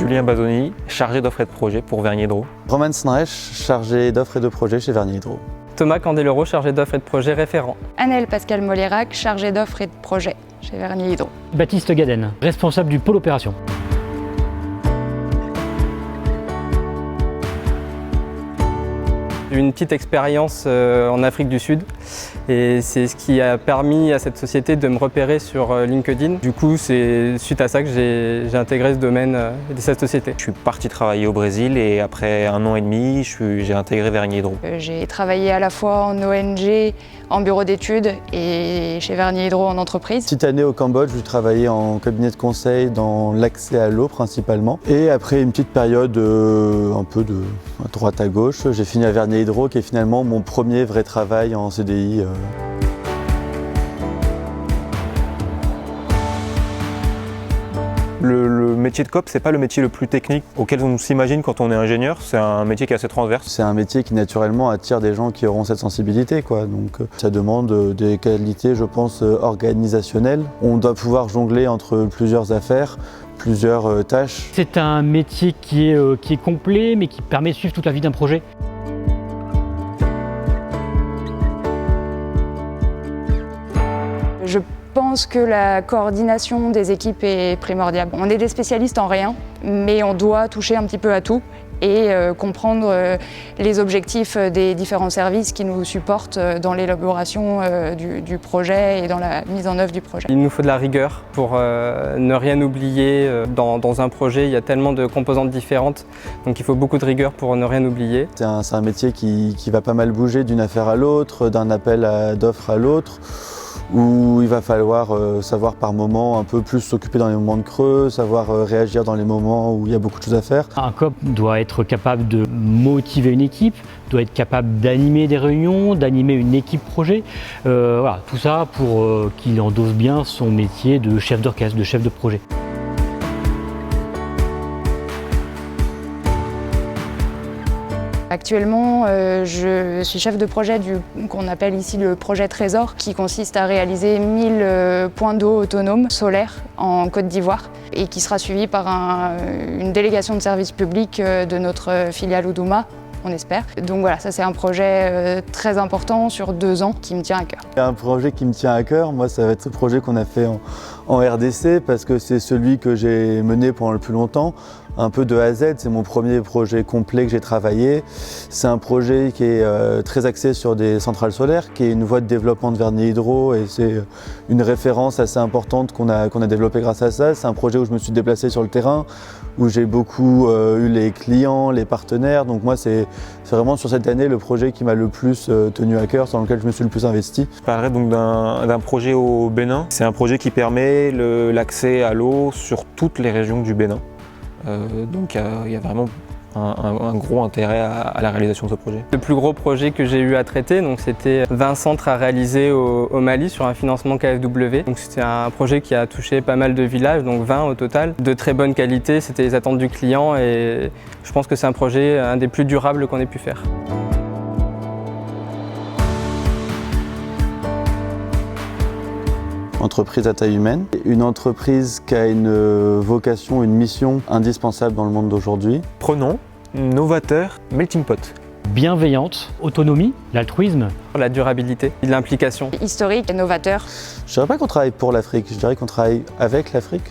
Julien Bazoni, chargé d'offres et de projets pour Vernier Hydro. Roman Snarech, chargé d'offres et de projets chez Vernier Hydro. Thomas Candeloro, chargé d'offres et de projets référent. Annelle Pascal Molérac, chargé d'offres et de projets chez Vernier Hydro. Baptiste Gaden, responsable du pôle opération. J'ai eu une petite expérience en Afrique du Sud et c'est ce qui a permis à cette société de me repérer sur LinkedIn. Du coup, c'est suite à ça que j'ai intégré ce domaine de cette société. Je suis parti travailler au Brésil et après 1 an et demi, j'ai intégré Vernier Hydro. J'ai travaillé à la fois en ONG, en bureau d'études et chez Vernier Hydro en entreprise. Petite année au Cambodge, j'ai travaillé en cabinet de conseil dans l'accès à l'eau principalement. Et après une petite période un peu de droite à gauche, j'ai fini à Vernier Hydro qui est finalement mon premier vrai travail en CDI. Le métier de coop, c'est pas le métier le plus technique auquel on s'imagine quand on est ingénieur. C'est un métier qui est assez transverse. C'est un métier qui naturellement attire des gens qui auront cette sensibilité, quoi. Donc ça demande des qualités, je pense, organisationnelles. On doit pouvoir jongler entre plusieurs affaires, plusieurs tâches. C'est un métier qui est complet mais qui permet de suivre toute la vie d'un projet. Je pense que la coordination des équipes est primordiale. On est des spécialistes en rien, mais on doit toucher un petit peu à tout et comprendre les objectifs des différents services qui nous supportent dans l'élaboration du projet et dans la mise en œuvre du projet. Il nous faut de la rigueur pour ne rien oublier. Dans un projet, il y a tellement de composantes différentes, donc il faut beaucoup de rigueur pour ne rien oublier. C'est un métier qui va pas mal bouger d'une affaire à l'autre, d'un appel d'offres à l'autre, où il va falloir savoir par moment un peu plus s'occuper dans les moments de creux, savoir réagir dans les moments où il y a beaucoup de choses à faire. Un coop doit être capable de motiver une équipe, doit être capable d'animer des réunions, d'animer une équipe projet. Voilà, tout ça pour qu'il endosse bien son métier de chef d'orchestre, de chef de projet. Actuellement, je suis chef de projet qu'on appelle ici le projet Trésor, qui consiste à réaliser 1000 points d'eau autonomes solaires en Côte d'Ivoire et qui sera suivi par une délégation de service public de notre filiale Oudouma, on espère. Donc voilà, ça c'est un projet très important sur 2 ans qui me tient à cœur. Un projet qui me tient à cœur, moi ça va être ce projet qu'on a fait en RDC parce que c'est celui que j'ai mené pendant le plus longtemps. Un peu de A à Z, c'est mon premier projet complet que j'ai travaillé. C'est un projet qui est très axé sur des centrales solaires, qui est une voie de développement de Vernier Hydro et c'est une référence assez importante qu'on a développée grâce à ça. C'est un projet où je me suis déplacé sur le terrain, où j'ai beaucoup eu les clients, les partenaires. Donc moi c'est vraiment sur cette année le projet qui m'a le plus tenu à cœur, dans lequel je me suis le plus investi. Je parlerai donc d'un projet au Bénin. C'est un projet qui permet l'accès à l'eau sur toutes les régions du Bénin. Donc il y a vraiment un gros intérêt à la réalisation de ce projet. Le plus gros projet que j'ai eu à traiter, c'était 20 centres à réaliser au Mali sur un financement KfW. Donc c'était un projet qui a touché pas mal de villages, donc 20 au total. De très bonne qualité, c'était les attentes du client et je pense que c'est un projet un des plus durables qu'on ait pu faire. Entreprise à taille humaine, une entreprise qui a une vocation, une mission indispensable dans le monde d'aujourd'hui. Prenons, novateur, melting pot. Bienveillante, autonomie, l'altruisme. La durabilité, l'implication. Historique et novateur. Je dirais pas qu'on travaille pour l'Afrique, je dirais qu'on travaille avec l'Afrique.